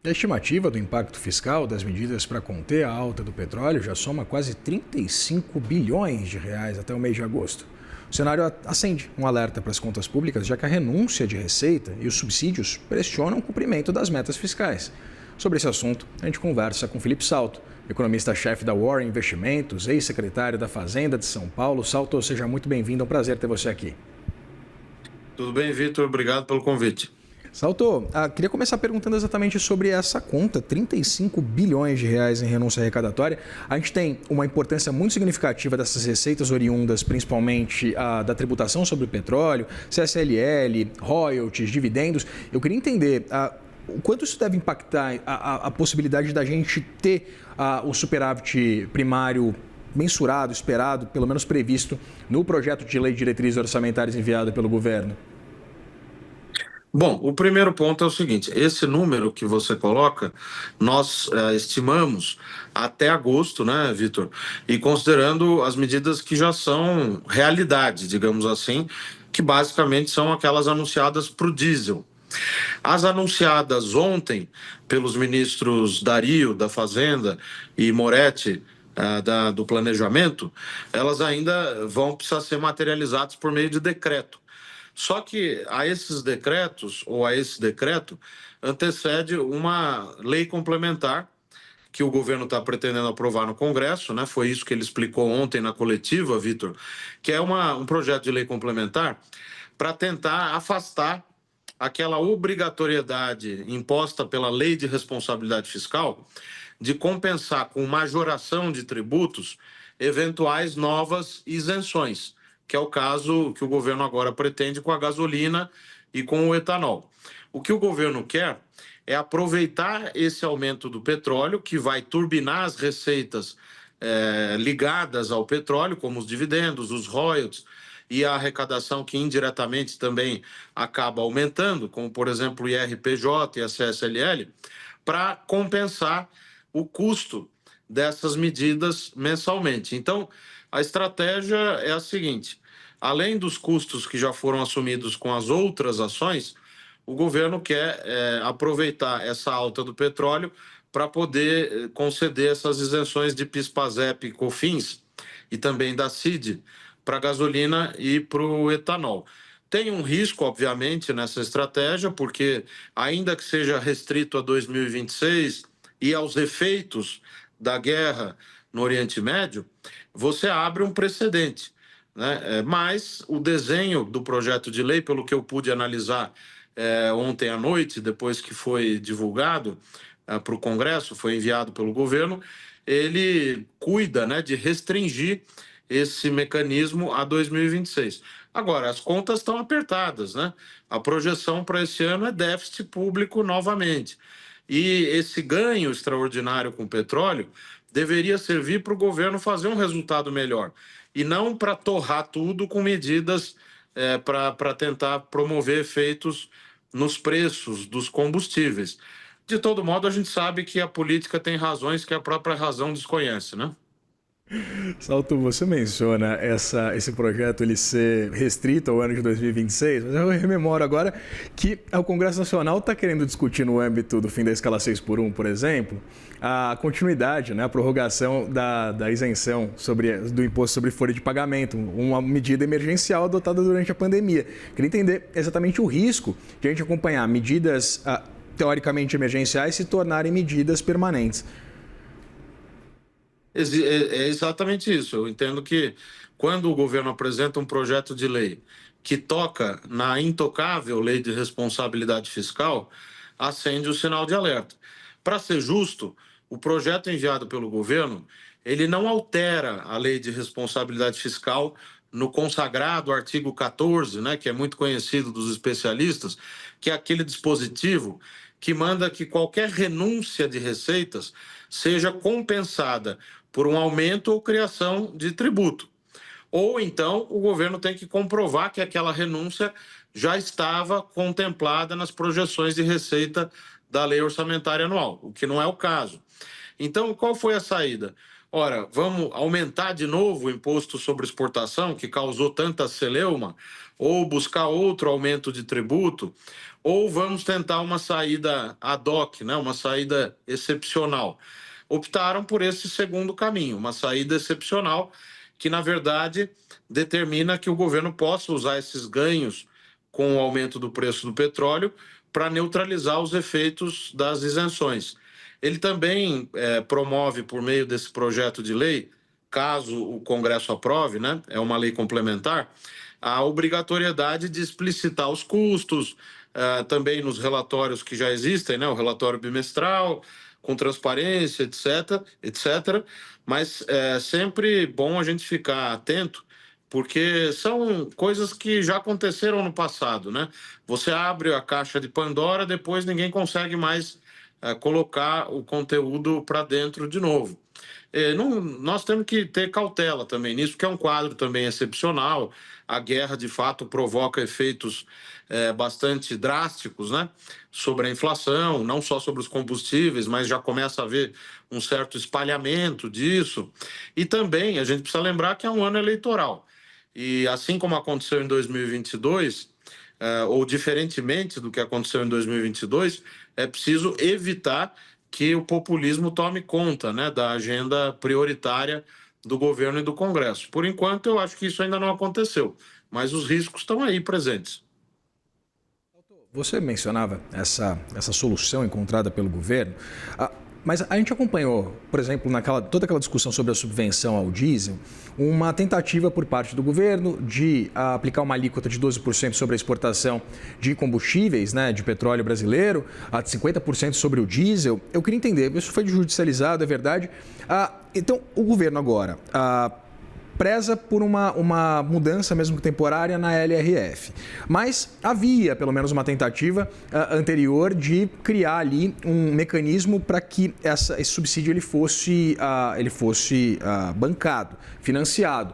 A estimativa do impacto fiscal das medidas para conter a alta do petróleo já soma quase 35 bilhões de reais até o mês de agosto. O cenário acende um alerta para as contas públicas, já que a renúncia de receita e os subsídios pressionam o cumprimento das metas fiscais. Sobre esse assunto, a gente conversa com Felipe Salto, economista-chefe da Warren Investimentos, ex-secretário da Fazenda de São Paulo. Salto, seja muito bem-vindo, é um prazer ter você aqui. Tudo bem, Vitor? Obrigado pelo convite. Salto, queria começar perguntando exatamente sobre essa conta, 35 bilhões de reais em renúncia arrecadatória. A gente tem uma importância muito significativa dessas receitas oriundas, principalmente da tributação sobre o petróleo, CSLL, royalties, dividendos. Eu queria entender o quanto isso deve impactar a possibilidade da gente ter o superávit primário mensurado, esperado, pelo menos previsto, no projeto de lei de diretrizes orçamentárias enviado pelo governo. Bom, o primeiro ponto é o seguinte: esse número que você coloca, nós estimamos até agosto, né, Vitor? E considerando as medidas que já são realidade, digamos assim, que basicamente são aquelas anunciadas para o diesel. As anunciadas ontem pelos ministros Dario, da Fazenda, e Moretti, do Planejamento, elas ainda vão precisar ser materializadas por meio de decreto. Só que a esses decretos, ou a esse decreto, antecede uma lei complementar que o governo está pretendendo aprovar no Congresso, né? Foi isso que ele explicou ontem na coletiva, Vitor, que é um projeto de lei complementar para tentar afastar aquela obrigatoriedade imposta pela Lei de Responsabilidade Fiscal de compensar com majoração de tributos eventuais novas isenções, que é o caso que o governo agora pretende com a gasolina e com o etanol. O que o governo quer é aproveitar esse aumento do petróleo, que vai turbinar as receitas ligadas ao petróleo, como os dividendos, os royalties, e a arrecadação que indiretamente também acaba aumentando, como, por exemplo, o IRPJ e a CSLL, para compensar o custo dessas medidas mensalmente. Então, a estratégia é a seguinte: além dos custos que já foram assumidos com as outras ações, o governo quer aproveitar essa alta do petróleo para poder conceder essas isenções de PIS/PASEP e COFINS e também da CID para a gasolina e para o etanol. Tem um risco, obviamente, nessa estratégia, porque, ainda que seja restrito a 2026 e aos efeitos da guerra no Oriente Médio, você abre um precedente, né? Mas o desenho do projeto de lei, pelo que eu pude analisar ontem à noite, depois que foi divulgado para o Congresso, foi enviado pelo governo, ele cuida, né, de restringir esse mecanismo a 2026. Agora, as contas estão apertadas, né? A projeção para esse ano é déficit público novamente. E esse ganho extraordinário com o petróleo deveria servir para o governo fazer um resultado melhor e não para torrar tudo com medidas para tentar promover efeitos nos preços dos combustíveis. De todo modo, a gente sabe que a política tem razões que a própria razão desconhece, né? Salto, você menciona esse projeto ele ser restrito ao ano de 2026, mas eu rememoro agora que o Congresso Nacional está querendo discutir no âmbito do fim da escala 6 por 1, por exemplo, a continuidade, né, a prorrogação da isenção do imposto sobre folha de pagamento, uma medida emergencial adotada durante a pandemia. Queria entender exatamente o risco de a gente acompanhar medidas teoricamente emergenciais se tornarem medidas permanentes. É exatamente isso. Eu entendo que quando o governo apresenta um projeto de lei que toca na intocável lei de responsabilidade fiscal, acende o sinal de alerta. Para ser justo, o projeto enviado pelo governo, ele não altera a lei de responsabilidade fiscal no consagrado artigo 14, né, que é muito conhecido dos especialistas, que é aquele dispositivo que manda que qualquer renúncia de receitas seja compensada por um aumento ou criação de tributo. Ou então o governo tem que comprovar que aquela renúncia já estava contemplada nas projeções de receita da lei orçamentária anual, o que não é o caso. Então, qual foi a saída? Ora, vamos aumentar de novo o imposto sobre exportação, que causou tanta celeuma, ou buscar outro aumento de tributo, ou vamos tentar uma saída ad hoc, né? Uma saída excepcional. Optaram por esse segundo caminho, uma saída excepcional, que, na verdade, determina que o governo possa usar esses ganhos com o aumento do preço do petróleo para neutralizar os efeitos das isenções. Ele também promove, por meio desse projeto de lei, caso o Congresso aprove, né, é uma lei complementar, a obrigatoriedade de explicitar os custos, também nos relatórios que já existem, né, o relatório bimestral, com transparência, etc. Mas é sempre bom a gente ficar atento, porque são coisas que já aconteceram no passado, né? Você abre a caixa de Pandora, depois ninguém consegue mais colocar o conteúdo para dentro de novo. Não, nós temos que ter cautela também nisso, porque é um quadro também excepcional. A guerra, de fato, provoca efeitos bastante drásticos, né, sobre a inflação, não só sobre os combustíveis, mas já começa a haver um certo espalhamento disso. E também a gente precisa lembrar que é um ano eleitoral. E assim como aconteceu em 2022, ou diferentemente do que aconteceu em 2022, é preciso evitar que o populismo tome conta, né, da agenda prioritária do governo e do Congresso. Por enquanto, eu acho que isso ainda não aconteceu, mas os riscos estão aí presentes. Você mencionava essa solução encontrada pelo governo, mas a gente acompanhou, por exemplo, toda aquela discussão sobre a subvenção ao diesel, uma tentativa por parte do governo de aplicar uma alíquota de 12% sobre a exportação de combustíveis, né, de petróleo brasileiro, a de 50% sobre o diesel. Eu queria entender, isso foi judicializado, é verdade? Então, o governo agora preza por uma mudança, mesmo que temporária, na LRF. Mas havia, pelo menos, uma tentativa anterior de criar ali um mecanismo para que esse subsídio ele fosse bancado, financiado.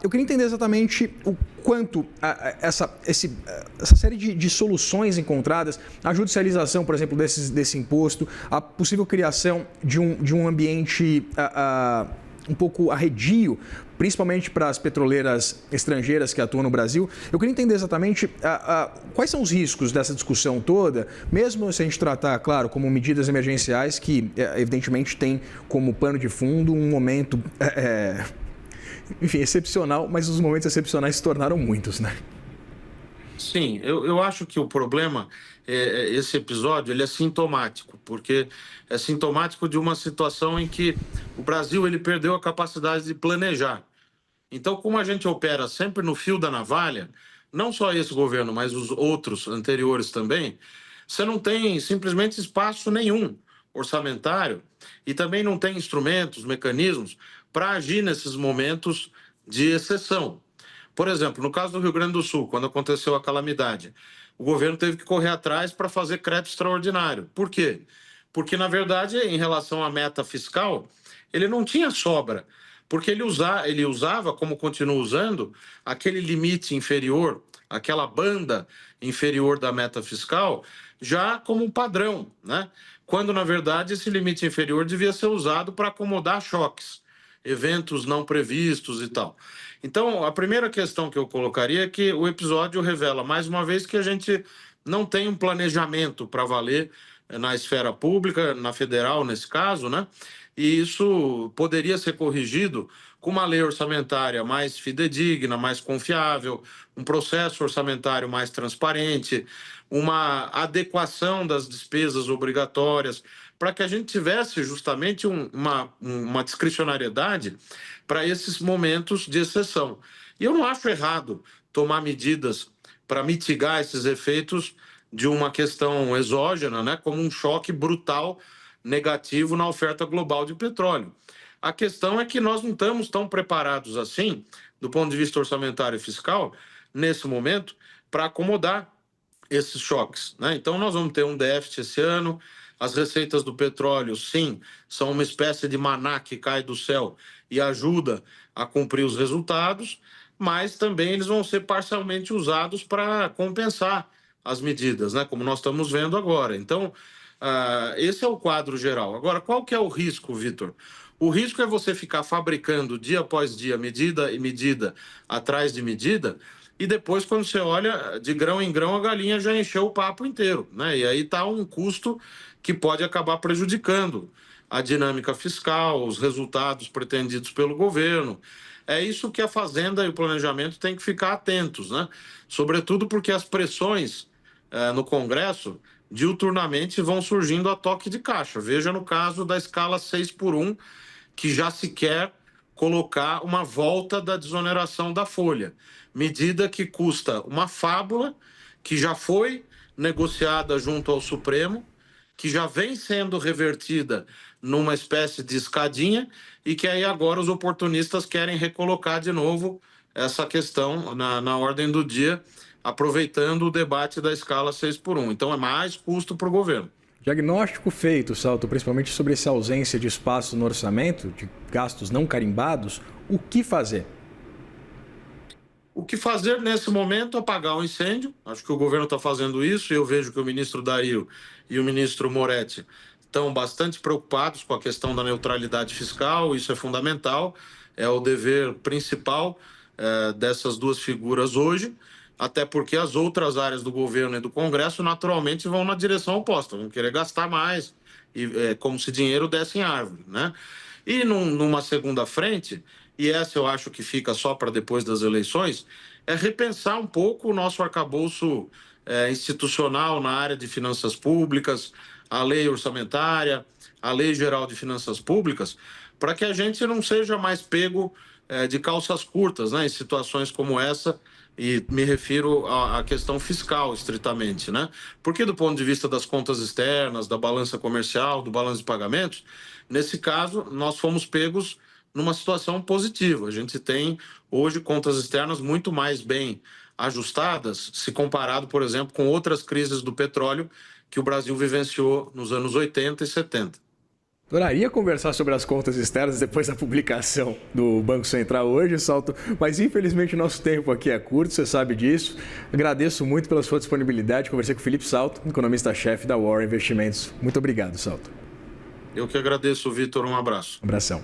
Eu queria entender exatamente o quanto essa série de soluções encontradas, a judicialização, por exemplo, desse imposto, a possível criação de um ambiente um pouco arredio, principalmente para as petroleiras estrangeiras que atuam no Brasil. Eu queria entender exatamente quais são os riscos dessa discussão toda, mesmo se a gente tratar, claro, como medidas emergenciais que, evidentemente, tem como pano de fundo um momento, enfim, excepcional, mas os momentos excepcionais se tornaram muitos, né? Sim, eu acho que o problema, esse episódio, ele é sintomático, porque é sintomático de uma situação em que o Brasil ele perdeu a capacidade de planejar. Então, como a gente opera sempre no fio da navalha, não só esse governo, mas os outros anteriores também, você não tem simplesmente espaço nenhum orçamentário e também não tem instrumentos, mecanismos para agir nesses momentos de exceção. Por exemplo, no caso do Rio Grande do Sul, quando aconteceu a calamidade, o governo teve que correr atrás para fazer crédito extraordinário. Por quê? Porque, na verdade, em relação à meta fiscal, ele não tinha sobra, porque ele usava, como continua usando, aquele limite inferior, aquela banda inferior da meta fiscal, já como um padrão, né? Quando, na verdade, esse limite inferior devia ser usado para acomodar choques, eventos não previstos e tal. Então, a primeira questão que eu colocaria é que o episódio revela, mais uma vez, que a gente não tem um planejamento para valer na esfera pública, na federal, nesse caso, né? E isso poderia ser corrigido com uma lei orçamentária mais fidedigna, mais confiável, um processo orçamentário mais transparente, uma adequação das despesas obrigatórias, para que a gente tivesse justamente uma discricionariedade para esses momentos de exceção. E eu não acho errado tomar medidas para mitigar esses efeitos de uma questão exógena, né, como um choque brutal negativo na oferta global de petróleo. A questão é que nós não estamos tão preparados assim, do ponto de vista orçamentário e fiscal, nesse momento, para acomodar esses choques, né? Então, nós vamos ter um déficit esse ano. As receitas do petróleo, sim, são uma espécie de maná que cai do céu e ajuda a cumprir os resultados, mas também eles vão ser parcialmente usados para compensar as medidas, né? Como nós estamos vendo agora. Então, esse é o quadro geral. Agora, qual que é o risco, Vitor? O risco é você ficar fabricando dia após dia, medida e medida atrás de medida, e depois, quando você olha, de grão em grão, a galinha já encheu o papo inteiro, né? E aí está um custo que pode acabar prejudicando a dinâmica fiscal, os resultados pretendidos pelo governo. É isso que a Fazenda e o planejamento têm que ficar atentos, né? Sobretudo porque as pressões no Congresso diuturnamente vão surgindo a toque de caixa. Veja no caso da escala 6x1, que já se quer colocar uma volta da desoneração da folha, medida que custa uma fábula, que já foi negociada junto ao Supremo, que já vem sendo revertida numa espécie de escadinha e que aí agora os oportunistas querem recolocar de novo essa questão na ordem do dia, aproveitando o debate da escala 6x1. Então é mais custo para o governo. Diagnóstico feito, Salto, principalmente sobre essa ausência de espaço no orçamento, de gastos não carimbados, o que fazer? O que fazer nesse momento é apagar o incêndio. Acho que o governo está fazendo isso. Eu vejo que o ministro Dario e o ministro Moretti estão bastante preocupados com a questão da neutralidade fiscal. Isso é fundamental. É o dever principal dessas duas figuras hoje, até porque as outras áreas do governo e do Congresso naturalmente vão na direção oposta, vão querer gastar mais, como se dinheiro desse em árvore, né? E numa segunda frente, e essa eu acho que fica só para depois das eleições, é repensar um pouco o nosso arcabouço institucional na área de finanças públicas, a lei orçamentária, a lei geral de finanças públicas, para que a gente não seja mais pego de calças curtas, né, em situações como essa, e me refiro à questão fiscal, estritamente, né? Porque do ponto de vista das contas externas, da balança comercial, do balanço de pagamentos, nesse caso, nós fomos pegos numa situação positiva. A gente tem, hoje, contas externas muito mais bem ajustadas, se comparado, por exemplo, com outras crises do petróleo que o Brasil vivenciou nos anos 80 e 70. Adoraria conversar sobre as contas externas depois da publicação do Banco Central hoje, Salto, mas infelizmente o nosso tempo aqui é curto, você sabe disso. Agradeço muito pela sua disponibilidade. Conversei com o Felipe Salto, economista-chefe da War Investimentos. Muito obrigado, Salto. Eu que agradeço, Vitor. Um abraço. Um abração.